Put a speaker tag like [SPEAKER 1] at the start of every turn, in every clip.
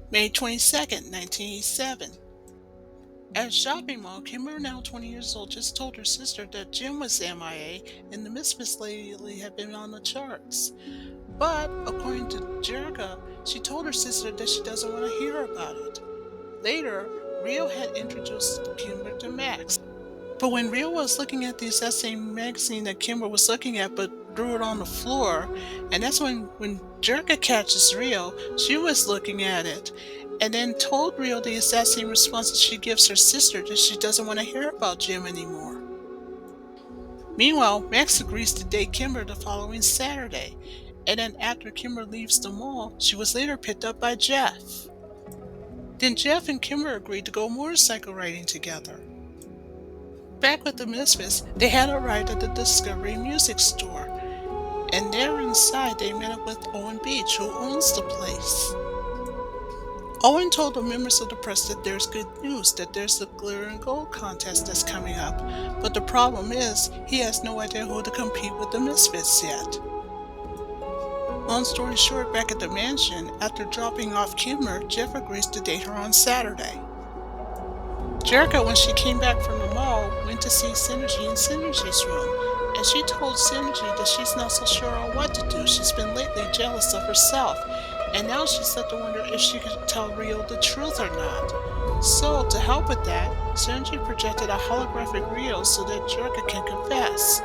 [SPEAKER 1] May 22nd, 1987. At a shopping mall, Kimber, now 20 years old, just told her sister that Jim was MIA and the Misfits lately had been on the charts. But, according to Jerrica, she told her sister that she doesn't want to hear about it. Later, Rio had introduced Kimber to Max. But when Rio was looking at the exact same magazine that Kimber was looking at but threw it on the floor, and that's when Jerrica catches Rio, she was looking at it, and then told Rio the exact same response that she gives her sister, that she doesn't want to hear about Jim anymore. Meanwhile, Max agrees to date Kimber the following Saturday, and then after Kimber leaves the mall, she was later picked up by Jeff. Then Jeff and Kimber agreed to go motorcycle riding together. Back with the Misfits, they had arrived at the Discovery Music Store, and there inside they met up with Owen Beach, who owns the place. Owen told the members of the press that there's good news, that there's the Glitter and Gold contest that's coming up, but the problem is, he has no idea who to compete with the Misfits yet. Long story short, back at the mansion, after dropping off Kimber, Jeff agrees to date her on Saturday. Jerrica, when she came back from the mall, went to see Synergy in Synergy's room, and she told Synergy that she's not so sure on what to do. She's been lately jealous of herself, and now she's left to wonder if she could tell Rio the truth or not. So, to help with that, Synergy projected a holographic Rio so that Jerrica can confess.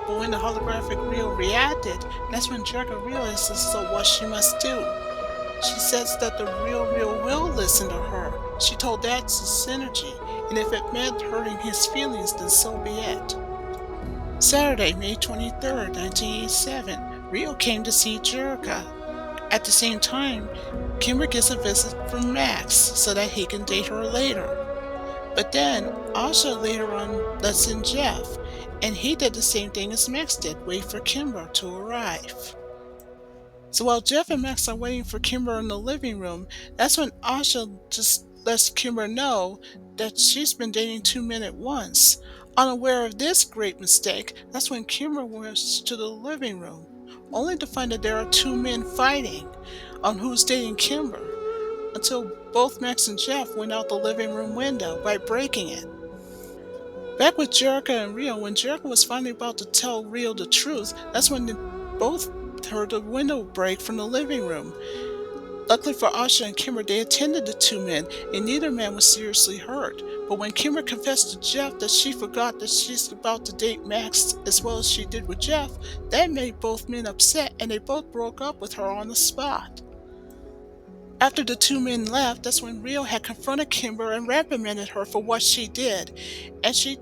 [SPEAKER 1] But when the holographic Rio reacted, that's when Jerrica realizes what she must do. She says that the real Rio will listen to her. She told that to Synergy, and if it meant hurting his feelings, then so be it. Saturday, May 23rd, 1987, Rio came to see Jerrica. At the same time, Kimber gets a visit from Max so that he can date her later. But then, Asha later on lets in Jeff, and he did the same thing as Max did, wait for Kimber to arrive. So while Jeff and Max are waiting for Kimber in the living room, that's when Asha just lets Kimber know that she's been dating two men at once. Unaware of this great mistake, that's when Kimber went to the living room, only to find that there are two men fighting on who's dating Kimber, until both Max and Jeff went out the living room window by breaking it. Back with Jerrica and Rio, when Jerrica was finally about to tell Rio the truth, that's when they both heard a window break from the living room. Luckily for Asha and Kimber, they attended the two men, and neither man was seriously hurt. But when Kimber confessed to Jeff that she forgot that she's about to date Max as well as she did with Jeff, that made both men upset, and they both broke up with her on the spot. After the two men left, that's when Rio had confronted Kimber and reprimanded her for what she did, and she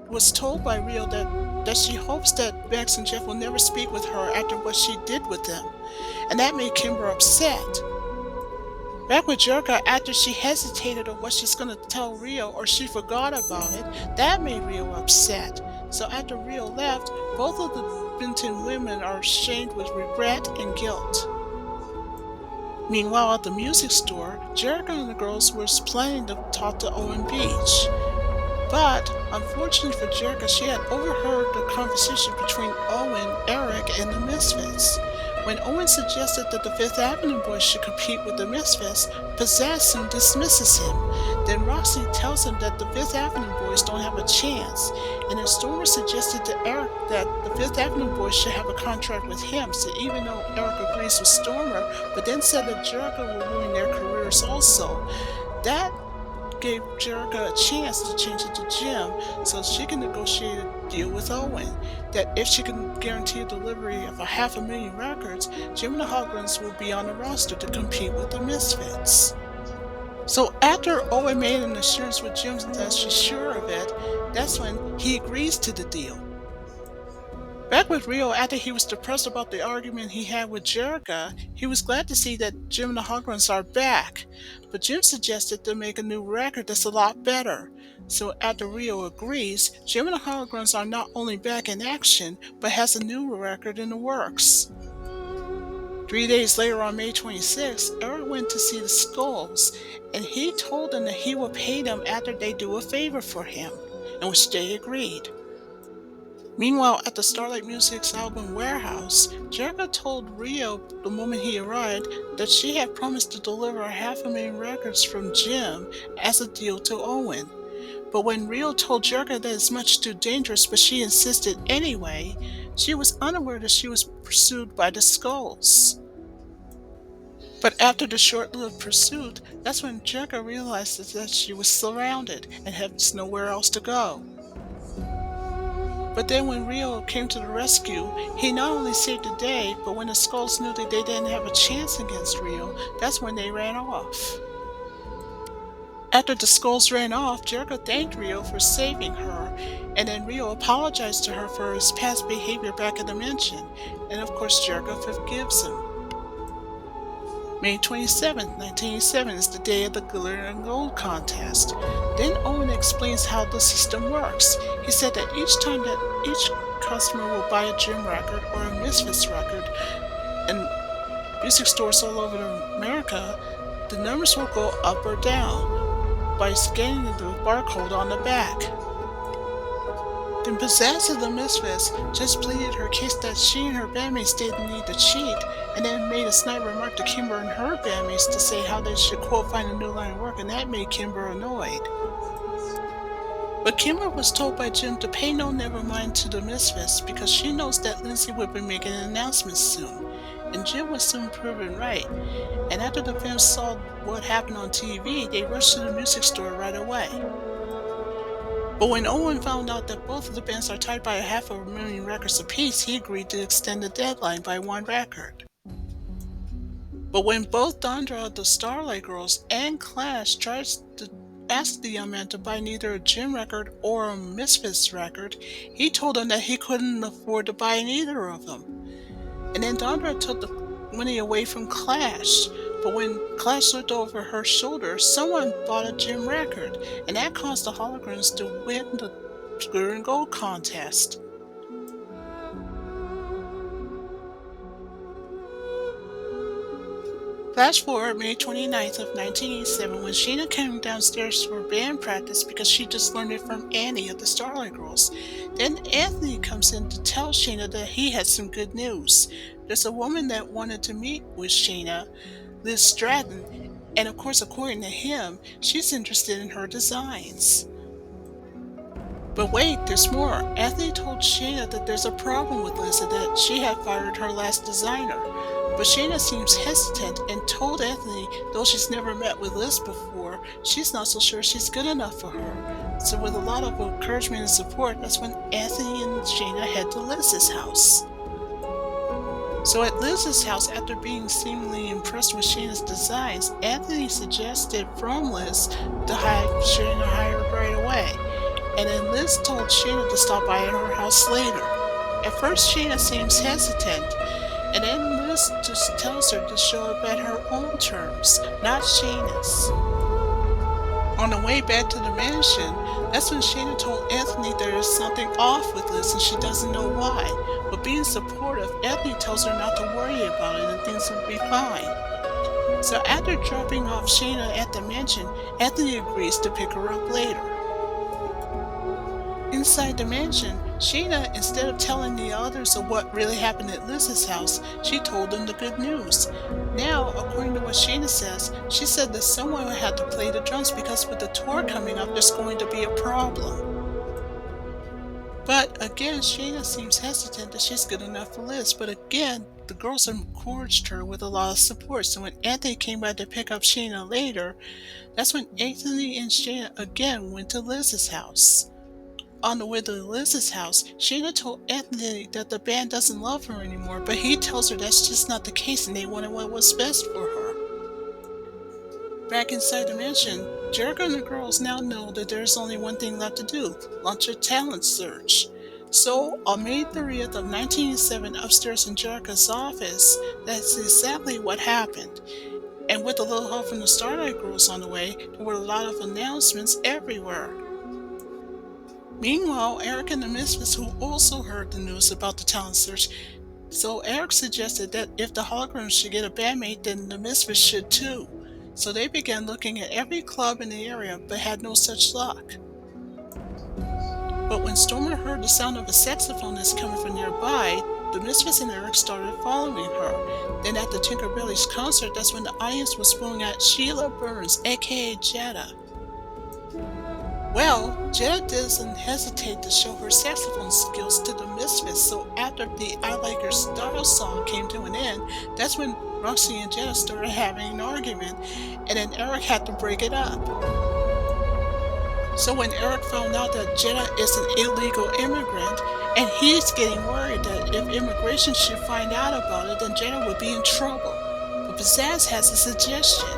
[SPEAKER 1] was told by Rio that she hopes that Max and Jeff will never speak with her after what she did with them, and that made Kimber upset. Back with Jerrica, after she hesitated on what she's going to tell Rio or she forgot about it, that made Rio upset. So after Rio left, both of the Benton women are ashamed with regret and guilt. Meanwhile, at the music store, Jerrica and the girls were planning to talk to Owen Beach. But, unfortunately for Jerrica, she had overheard the conversation between Owen, Eric, and the Misfits. When Owen suggested that the Fifth Avenue boys should compete with the Misfits, Possessum dismisses him. Then Roxy tells him that the Fifth Avenue boys don't have a chance, and then Stormer suggested to Eric that the Fifth Avenue boys should have a contract with him, so even though Eric agrees with Stormer, but then said that Jerrica will ruin their careers also. That gave Jerrica a chance to change it to Jim so she can negotiate a deal with Owen that if she can guarantee a delivery of 500,000 records, Jim and the Holograms will be on the roster to compete with the Misfits. So after Owen made an assurance with Jim that she's sure of it, that's when he agrees to the deal. Back with Rio, after he was depressed about the argument he had with Jerrica, he was glad to see that Jim and the Holograms are back, but Jim suggested to make a new record that's a lot better. So after Rio agrees, Jim and the Holograms are not only back in action, but has a new record in the works. 3 days later, on May 26th, Eric went to see the Skulls, and he told them that he would pay them after they do a favor for him, in which they agreed. Meanwhile, at the Starlight Music's album warehouse, Jerrica told Rio the moment he arrived that she had promised to deliver 500,000 records from Jim as a deal to Owen. But when Rio told Jerrica that it's much too dangerous, but she insisted anyway, she was unaware that she was pursued by the Skulls. But after the short-lived pursuit, that's when Jerrica realized that she was surrounded and had nowhere else to go. But then when Rio came to the rescue, he not only saved the day, but when the Skulls knew that they didn't have a chance against Rio, that's when they ran off. After the Skulls ran off, Jerrica thanked Rio for saving her, and then Rio apologized to her for his past behavior back in the mansion, and of course Jerrica forgives him. May 27, 1987 is the day of the Glitter and Gold contest. Then Owen explains how the system works. He said that each time that each customer will buy a Jim record or a Misfits record in music stores all over America, the numbers will go up or down by scanning the barcode on the back. Then Pizzazz of the Misfits just pleaded her case that she and her bandmates didn't need to cheat, and then made a snide remark to Kimber and her bandmates to say how they should quote find a new line of work, and that made Kimber annoyed. But Kimber was told by Jim to pay no never mind to the Misfits because she knows that Lindsay would be making an announcement soon, and Jim was soon proven right. And after the fans saw what happened on TV, they rushed to the music store right away. But when Owen found out that both of the bands are tied by 500,000 records apiece, he agreed to extend the deadline by one record. But when both Dondra, the Starlight Girls, and Clash tried to ask the young man to buy neither a Jim record or a Misfits record, he told them that he couldn't afford to buy neither of them. And then Dondra took the money away from Clash. But when Clash looked over her shoulder, someone bought a Jim record, and that caused the Holograms to win the Glitter and Gold contest. Flash forward May 29th of 1987 when Sheena came downstairs for band practice because she just learned it from Annie of the Starlight Girls. Then Anthony comes in to tell Sheena that he had some good news. There's a woman that wanted to meet with Sheena, Liz Stratton, and of course according to him, she's interested in her designs. But wait, there's more. Anthony told Sheena that there's a problem with Liz and that she had fired her last designer. But Sheena seems hesitant and told Anthony, though she's never met with Liz before, she's not so sure she's good enough for her. So with a lot of encouragement and support, that's when Anthony and Sheena head to Liz's house. So at Liz's house, after being seemingly impressed with Sheena's designs, Anthony suggested from Liz to have Sheena hired right away. And then Liz told Sheena to stop by at her house later. At first, Sheena seems hesitant, and then Liz just tells her to show up at her own terms, not Sheena's. On the way back to the mansion, that's when Sheena told Anthony there is something off with Liz and she doesn't know why. But being supportive, Anthony tells her not to worry about it and things will be fine. So after dropping off Sheena at the mansion, Anthony agrees to pick her up later. Inside the mansion, Sheena, instead of telling the others of what really happened at Liz's house, she told them the good news. Now, according to what Sheena says, she said that someone had to play the drums because with the tour coming up, there's going to be a problem. But again, Sheena seems hesitant that she's good enough for Liz, but again, the girls encouraged her with a lot of support, so when Anthony came by to pick up Sheena later, that's when Anthony and Sheena again went to Liz's house. On the way to Liz's house, Sheena told Anthony that the band doesn't love her anymore, but he tells her that's just not the case and they wanted what was best for her. Back inside the mansion, Jerrica and the girls now know that there's only one thing left to do, launch a talent search. So, on May 30th of 1987, upstairs in Jerrica's office, that's exactly what happened. And with a little help from the Starlight Girls on the way, there were a lot of announcements everywhere. Meanwhile, Eric and the Misfits, who also heard the news about the talent search, so Eric suggested that if the Holograms should get a bandmate, then the Misfits should too. So they began looking at every club in the area, but had no such luck. But when Stormer heard the sound of a saxophonist coming from nearby, the Misfits and Eric started following her. Then at the Tinkerbelly's concert, that's when the audience was booing at Sheila Burns, aka Jetta. Well, Jetta doesn't hesitate to show her saxophone skills to the Misfits, so after the I Like Your Style song came to an end, that's when Roxy and Jetta started having an argument, and then Eric had to break it up. So when Eric found out that Jetta is an illegal immigrant, and he's getting worried that if immigration should find out about it, then Jetta would be in trouble. But Pizzazz has a suggestion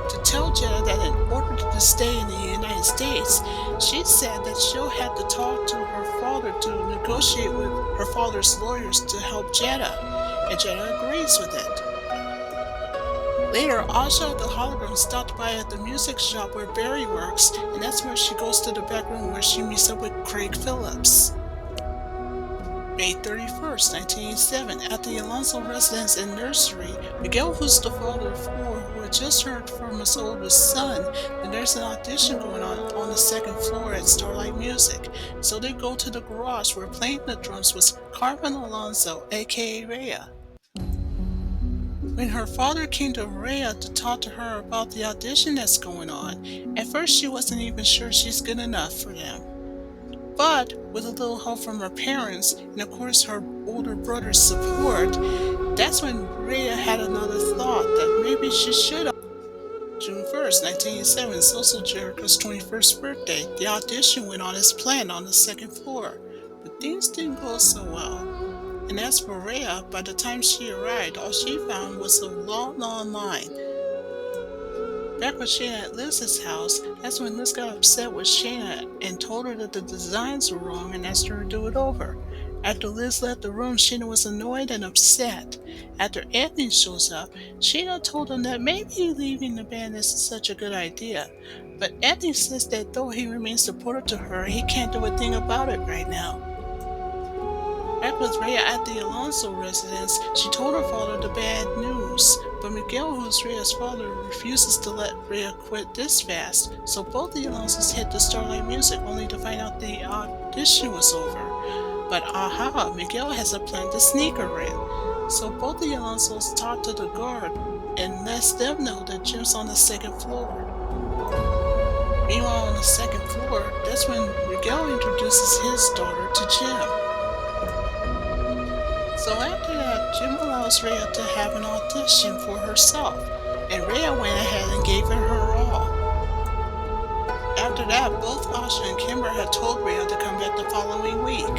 [SPEAKER 1] to tell Jetta that in order to stay in the United States, she said that she'll have to talk to her father to negotiate with her father's lawyers to help Jetta, and Jetta agrees with it. Later, Asha the hologram stopped by at the music shop where Barry works, and that's where she goes to the back room where she meets up with Craig Phillips. May 31st, 1987, at the Alonso residence and nursery, Miguel, who's the father of four, who had just heard from his oldest son that there's an audition going on the second floor at Starlight Music. So they go to the garage where playing the drums was Carmen Alonso, aka Rhea. When her father came to Rhea to talk to her about the audition that's going on, at first she wasn't even sure she's good enough for them. But with a little help from her parents, and of course her older brother's support, that's when Rhea had another thought that maybe she should. June 1st, 1987 is also Jerrica's 21st birthday. The audition went on as planned on the second floor, but things didn't go so well. And as for Rhea, by the time she arrived, all she found was a long line. Back when Shayna at Liz's house, that's when Liz got upset with Shayna and told her that the designs were wrong and asked her to do it over. After Liz left the room, Shayna was annoyed and upset. After Anthony shows up, Shayna told him that maybe leaving the band isn't such a good idea. But Anthony says that though he remains supportive to her, he can't do a thing about it right now. Back with Rhea at the Alonso residence, she told her father the bad news, but Miguel, who's Rhea's father, refuses to let Rhea quit this fast, so both the Alonsos hit the Starlight Music only to find out the audition was over. But aha, Miguel has a plan to sneak her in. So both the Alonsos talk to the guard and lets them know that Jim's on the second floor. Meanwhile, on the second floor, that's when Miguel introduces his daughter to Jim. So after that, Jim allows Rhea to have an audition for herself, and Rhea went ahead and gave it her all. After that, both Asha and Kimber had told Rhea to come back the following week.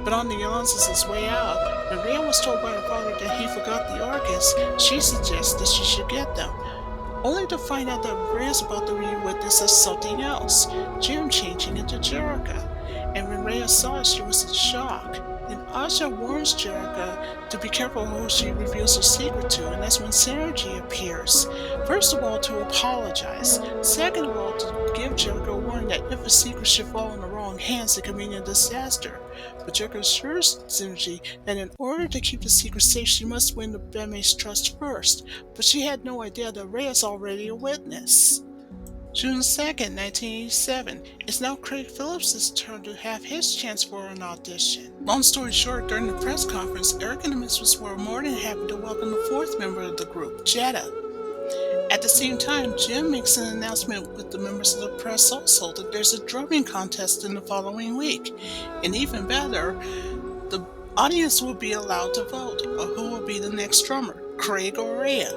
[SPEAKER 1] But on the Alonso's way out, when Rhea was told by her father that he forgot the organs, she suggested she should get them, only to find out that Rhea's about to be witness something else, Jim changing into Jerrica. And when Rhea saw it, she was in shock. And Asha warns Jerrica to be careful who she reveals her secret to, and that's when Synergy appears. First of all, to apologize. Second of all, to give Jerrica a warning that if a secret should fall in the wrong hands, it could mean a disaster. But Jerrica assures Synergy that in order to keep the secret safe, she must win the bandmate's trust first. But she had no idea that Rhea's already a witness. June 2nd, 1987, it's now Craig Phillips' turn to have his chance for an audition. Long story short, during the press conference, Eric and the Misfits were more than happy to welcome the fourth member of the group, Jetta. At the same time, Jim makes an announcement with the members of the press also that there's a drumming contest in the following week. And even better, the audience will be allowed to vote on who will be the next drummer, Craig or Rhea.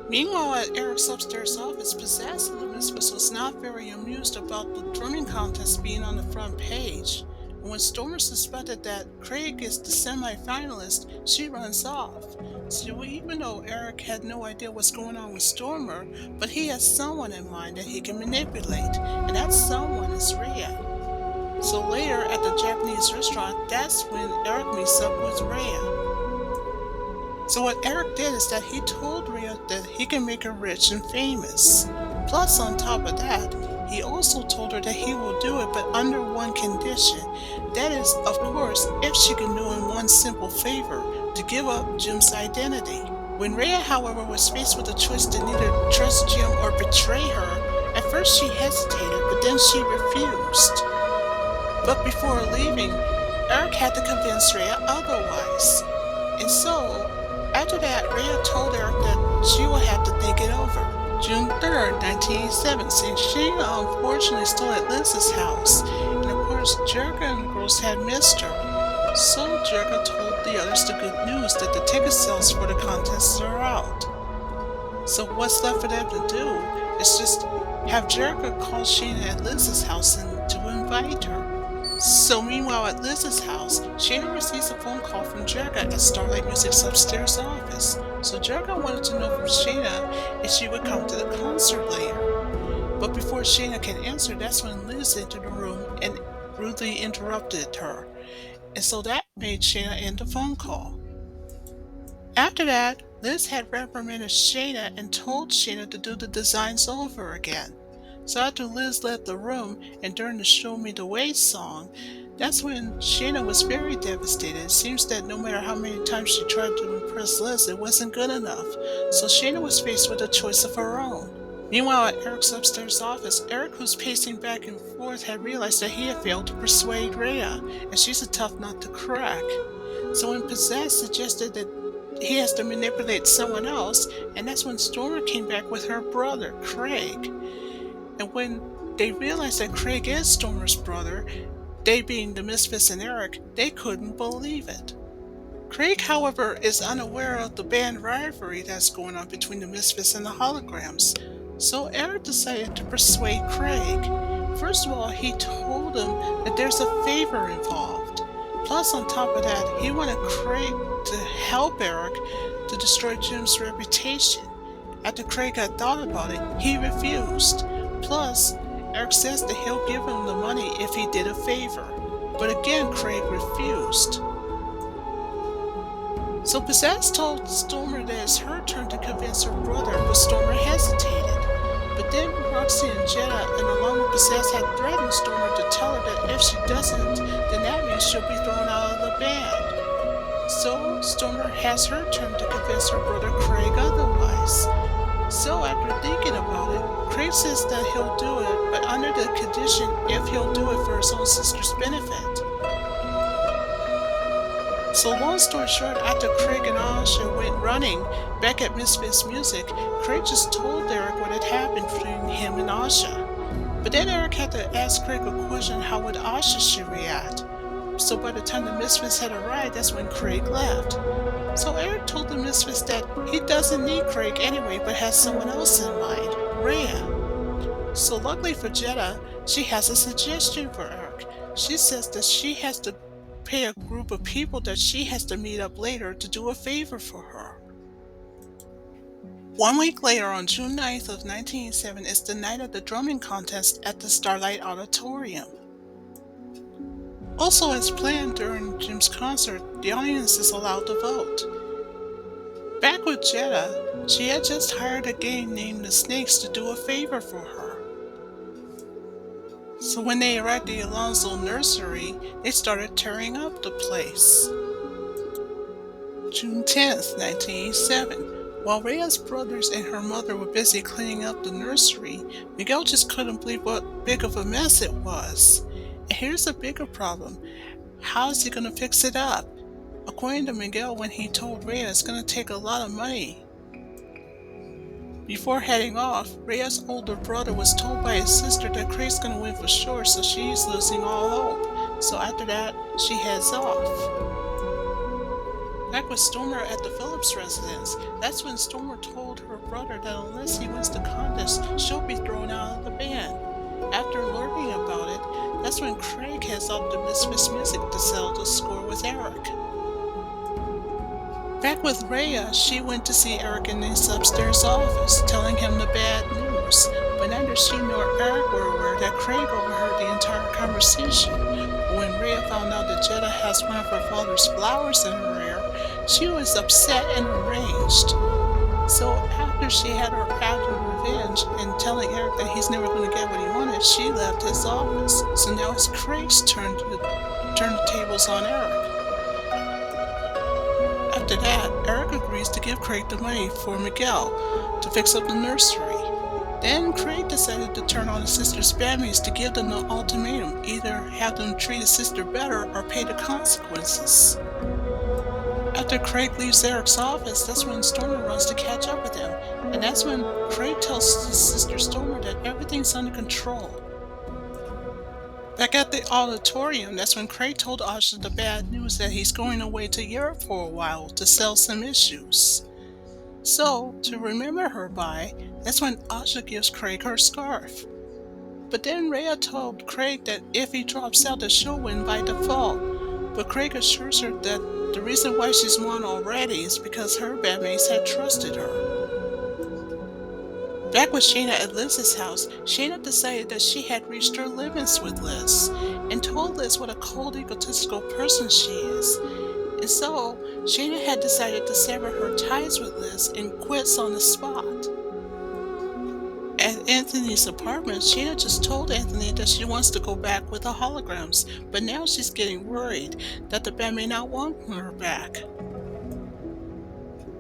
[SPEAKER 1] Meanwhile, at Eric's upstairs office, Pizzazz of the Misfits was not very amused about the drumming contest being on the front page. And when Stormer suspected that Craig is the semi-finalist, she runs off. So even though Eric had no idea what's going on with Stormer, but he has someone in mind that he can manipulate, and that someone is Rhea. So later at the Japanese restaurant, that's when Eric meets up with Rhea. So what Eric did is that he told Rhea that he can make her rich and famous. Plus, on top of that, he also told her that he will do it, but under one condition. That is, of course, if she can do him one simple favor, to give up Jim's identity. When Rhea, however, was faced with a choice to neither trust Jim or betray her, At first she hesitated, but then she refused. But before leaving, Eric had to convince Rhea otherwise. And so, after that, Rhea told Eric that she will have to think it over. June 3rd, 1987, St. Sheena unfortunately still at Liz's house, and of course Jerrica and the girls had missed her. So Jerrica told the others the good news that the ticket sales for the contests are out. So what's left for them to do is just have Jerrica call Sheena at Liz's house and to invite her. So meanwhile at Liz's house, Sheena receives a phone call from Jerrica at Starlight Music's upstairs office. So Jerrica wanted to know from Sheena if she would come to the concert later. But before Sheena can answer, that's when Liz entered the room and rudely interrupted her. And so that made Sheena end the phone call. After that, Liz had reprimanded Sheena and told Sheena to do the designs over again. So after Liz left the room and during the Show Me the Way song, that's when Sheena was very devastated. It seems that no matter how many times she tried to impress Liz, it wasn't good enough. So Sheena was faced with a choice of her own. Meanwhile, at Eric's upstairs office, Eric, who's pacing back and forth, had realized that he had failed to persuade Rhea, and she's a tough nut to crack. So when Pizzazz suggested that he has to manipulate someone else, and that's when Stormer came back with her brother, Craig. And when they realized that Craig is Stormer's brother, they being the Misfits and Eric, they couldn't believe it. Craig, however, is unaware of the band rivalry that's going on between the Misfits and the Holograms. So Eric decided to persuade Craig. First of all, he told him that there's a favor involved. Plus, on top of that, he wanted Craig to help Eric to destroy Jim's reputation. After Craig had thought about it, he refused. Plus, Eric says that he'll give him the money if he did a favor. But again, Craig refused. So Pizzazz told Stormer that it's her turn to convince her brother, but Stormer hesitated. But then Roxy and Jetta, and along with Pizzazz, had threatened Stormer to tell her that if she doesn't, then that means she'll be thrown out of the band. So Stormer has her turn to convince her brother Craig otherwise. So after thinking about it, Craig says that he'll do it, but under the condition if he'll do it for his own sister's benefit. So long story short, after Craig and Asha went running back at Misfits Music, Craig just told Eric what had happened between him and Asha. But then Eric had to ask Craig a question, how would Asha should react? So by the time the Misfits had arrived, that's when Craig left. So Eric told the Misfits that he doesn't need Craig anyway, but has someone else in mind, Rhea. So luckily for Jetta, she has a suggestion for Eric. She says that she has to pay a group of people that she has to meet up later to do a favor for her. 1 week later, on June 9th of 1987, is the night of the drumming contest at the Starlight Auditorium. Also, as planned during Jim's concert, the audience is allowed to vote. Back with Jetta, she had just hired a gang named the Snakes to do a favor for her. So when they arrived at the Alonzo nursery, they started tearing up the place. June 10th, 1987. While Rhea's brothers and her mother were busy cleaning up the nursery, Miguel just couldn't believe what big of a mess it was. And here's a bigger problem. How is he going to fix it up? According to Miguel, when he told Rhea it's going to take a lot of money. Before heading off, Rhea's older brother was told by his sister that Craig's going to win for sure, so she's losing all hope. So after that, she heads off. Back with Stormer at the Phillips residence, that's when Stormer told her brother that unless he wins the contest, she'll be thrown out of the band. After learning about it, that's when Craig heads off to Misfits Music to settle the score with Eric. Back with Rhea, she went to see Eric in his upstairs office, telling him the bad news. But neither she nor Eric were aware that Craig overheard the entire conversation. When Rhea found out that Jetta has one of her father's flowers in her hair, she was upset and enraged. So after she had her act of revenge and telling Eric that he's never going to get what he wanted, she left his office. So now it's Craig's turn to turn the tables on Eric. After that, Eric agrees to give Craig the money for Miguel to fix up the nursery. Then Craig decided to turn on his sister's bandmates to give them the ultimatum: either have them treat his sister better or pay the consequences. After Craig leaves Eric's office, that's when Stormer runs to catch up with him, and that's when Craig tells his sister Stormer that everything's under control. Back at the auditorium, that's when Craig told Asha the bad news that he's going away to Europe for a while to sell some issues. So, to remember her by, that's when Asha gives Craig her scarf. But then Rhea told Craig that if he drops out, that she'll win by default. But Craig assures her that the reason why she's won already is because her bandmates had trusted her. Back with Shayna at Liz's house, Shayna decided that she had reached her limits with Liz, and told Liz what a cold, egotistical person she is. And so, Shayna had decided to sever her ties with Liz and quits on the spot. At Anthony's apartment, Shayna just told Anthony that she wants to go back with the holograms, but now she's getting worried that the band may not want her back.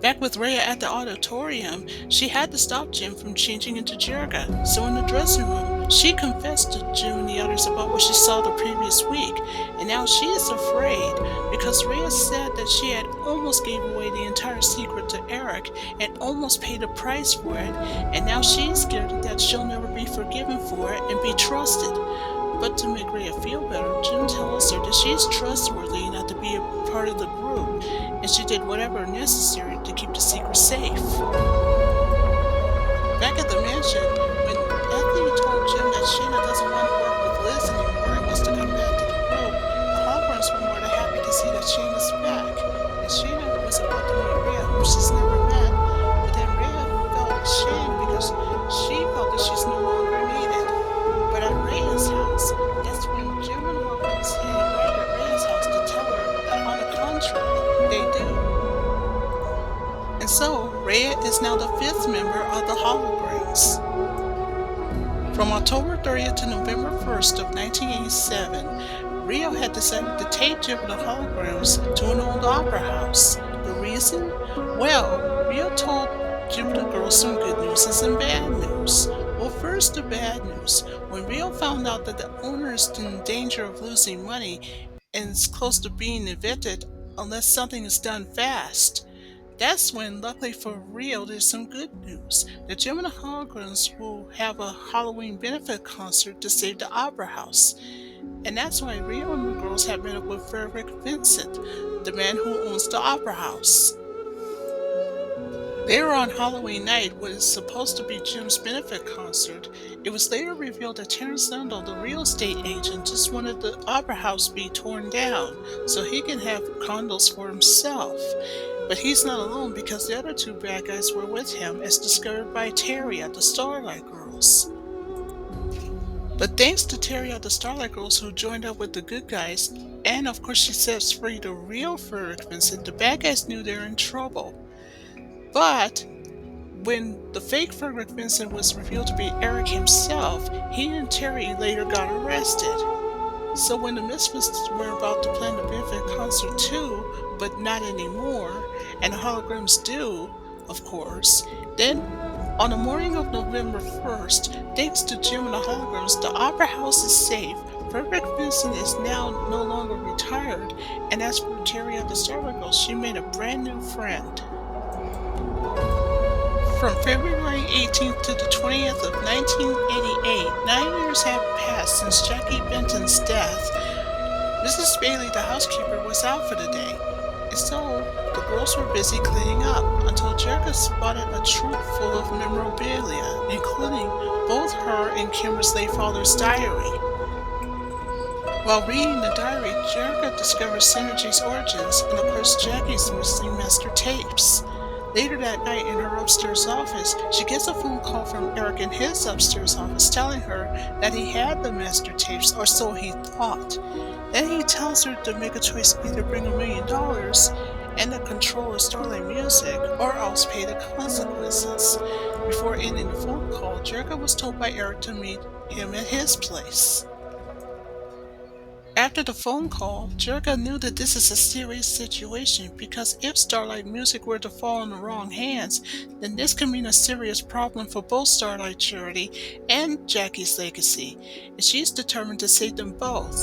[SPEAKER 1] Back with Rhea at the auditorium, she had to stop Jim from changing into Jerrica, so in the dressing room, she confessed to Jim and the others about what she saw the previous week, and now she is afraid because Rhea said that she had almost gave away the entire secret to Eric and almost paid a price for it, and now she's scared that she'll never be forgiven for it and be trusted. But to make Rhea feel better, Jim tells her that she's trustworthy enough to be a part of the group, and she did whatever necessary to keep the secret safe. Back at the mansion, when Anthony told Jim that Shayna doesn't want to work with Liz anymore and wants to come back to the group, the holograms were more than happy to see that Shayna's back. And Shayna was about to meet Rhea, whom she's never met, but then Rhea felt ashamed because she felt that she's no longer needed. But at Rhea's house, that's when Jim and Holograms headed right at Rhea's house to tell her that on the contrary, they do. And so, Rhea is now the 5th member of the holograms. From October 30th to November 1st of 1987, Rio had decided to take Jim and the holograms to an old opera house. The reason? Well, Rio told Jim and the girls some good news and some bad news. Well, first the bad news. When Rio found out that the owner is in danger of losing money and is close to being evicted unless something is done fast, that's when, luckily for Rio, there's some good news. The Jim and the Holograms will have a Halloween benefit concert to save the opera house. And that's why Rio and the girls have met up with Frederick Vincent, the man who owns the opera house. They were on Halloween night, what is supposed to be Jim's benefit concert. It was later revealed that Terrence Lundell, the real estate agent, just wanted the opera house be torn down so he can have condos for himself. But he's not alone because the other 2 bad guys were with him, as discovered by Terry at the Starlight Girls. But thanks to Terry at the Starlight Girls, who joined up with the good guys, and of course she sets free the real Frederick Vincent, the bad guys knew they were in trouble. But when the fake Frederick Vincent was revealed to be Eric himself, he and Terry later got arrested. So when the Misfits were about to plan the benefit concert too, but not anymore, and the holograms do, of course, then on the morning of November 1st, thanks to Jim and the holograms, the opera house is safe. Frederick Vincent is now no longer retired, and as for Terry at the Starlight Girls, she made a brand new friend. From February 18th to the 20th of 1988, 9 years have passed since Jackie Benton's death. Mrs. Bailey, the housekeeper, was out for the day, and so the girls were busy cleaning up until Jerrica spotted a troop full of memorabilia, including both her and Kimber's late father's diary. While reading the diary, Jerrica discovers Synergy's origins and of course Jackie's missing master tapes. Later that night in her upstairs office, she gets a phone call from Eric in his upstairs office telling her that he had the master tapes, or so he thought. Then he tells her to make a choice: either bring $1 million and the control of Starlight Music, or else pay the consequences. Before ending the phone call, Jerrica was told by Eric to meet him at his place. After the phone call, Jerrica knew that this is a serious situation because if Starlight Music were to fall in the wrong hands, then this could mean a serious problem for both Starlight Charity and Jackie's legacy, and she's determined to save them both.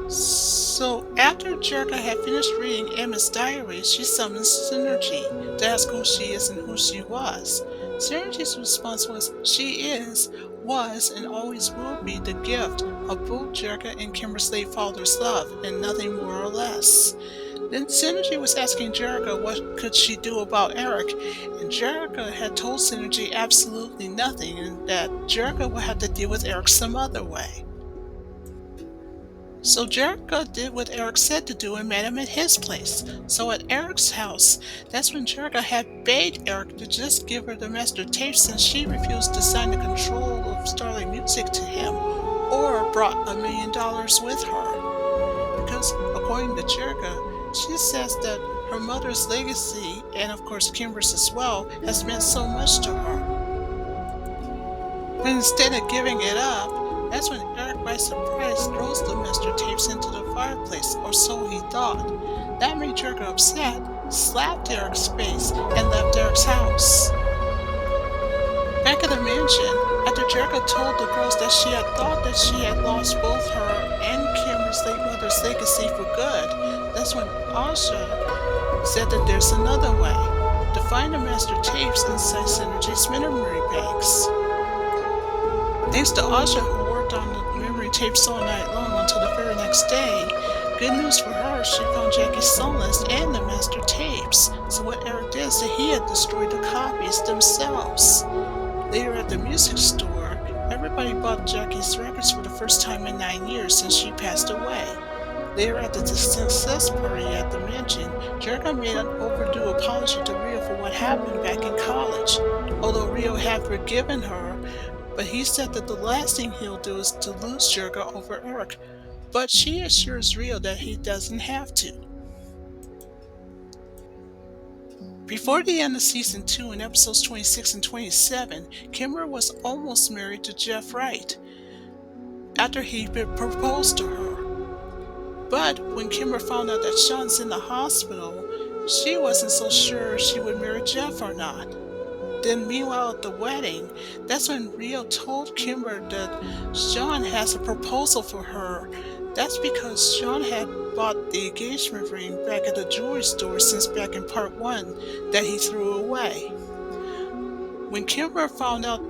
[SPEAKER 1] So, after Jerrica had finished reading Emma's diary, she summons Synergy to ask who she is and who she was. Synergy's response was, she is, was, and always will be the gift of both Jerrica and Kimber's late father's love, and nothing more or less. Then Synergy was asking Jerrica what could she do about Eric, and Jerrica had told Synergy absolutely nothing, and that Jerrica would have to deal with Eric some other way. So Jerrica did what Eric said to do and met him at his place. So at Eric's house, that's when Jerrica had begged Eric to just give her the master tape since she refused to sign the control of Starlight Music to him, or brought $1 million with her. Because according to Jerrica, she says that her mother's legacy, and of course Kimber's as well, has meant so much to her. But instead of giving it up, that's when Eric by surprise throws the master tapes into the fireplace, or so he thought. That made Jerrica upset, slapped Eric's face, and left Eric's house. Back at the mansion, after Jerrica told the girls that she had thought that she had lost both her and Kimber's late mother's legacy for good, that's when Asha said that there's another way, to find the master tapes inside Synergy's memory banks. Thanks to Asha, who worked on the memory tapes all night long until the very next day, good news for her, she found Jackie's song list and the master tapes. So what Eric did is that he had destroyed the copies themselves. Later at the music store, everybody bought Jackie's records for the first time in 9 years since she passed away. Later at the success party at the mansion, Jerrica made an overdue apology to Rio for what happened back in college. Although Rio had forgiven her, but he said that the last thing he'll do is to lose Jerrica over Eric. But she assures Rio that he doesn't have to. Before the end of Season 2 in episodes 26 and 27, Kimber was almost married to Jeff Wright after he'd been proposed to her. But when Kimber found out that Sean's in the hospital, she wasn't so sure she would marry Jeff or not. Then meanwhile at the wedding, that's when Rio told Kimber that Sean has a proposal for her. That's because Sean had bought the engagement ring back at the jewelry store since back in part 1 that he threw away. When Kimber found out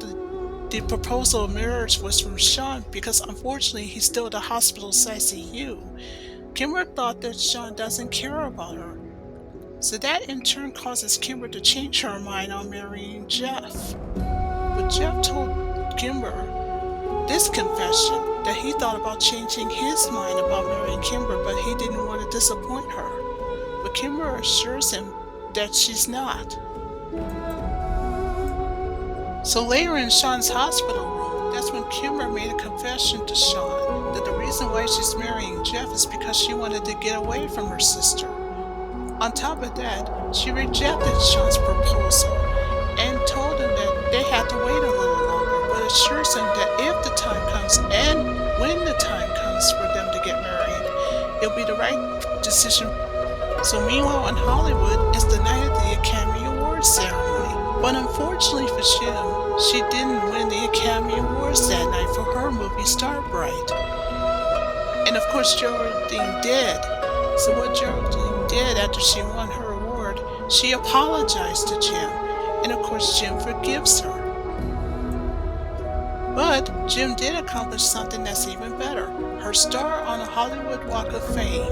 [SPEAKER 1] the proposal of marriage was from Sean because unfortunately he's still at the hospital's ICU, Kimber thought that Sean doesn't care about her. So that in turn causes Kimber to change her mind on marrying Jeff. But Jeff told Kimber this confession that he thought about changing his mind about marrying Kimber, but he didn't want to disappoint her. But Kimber assures him that she's not. So later in Sean's hospital room, that's when Kimber made a confession to Sean that the reason why she's marrying Jeff is because she wanted to get away from her sister. On top of that, she rejected Sean's proposal and told him that they had to wait a little longer, but assures him that if the time comes and when the time comes for them to get married, it'll be the right decision. So meanwhile in Hollywood, it's the night of the Academy Awards ceremony. But unfortunately for Jim, she didn't win the Academy Awards that night for her movie Starbright. And of course Geraldine did. So what Geraldine did after she won her award, she apologized to Jim, and of course Jim forgives her. But Jim did accomplish something that's even better, her star on the Hollywood Walk of Fame.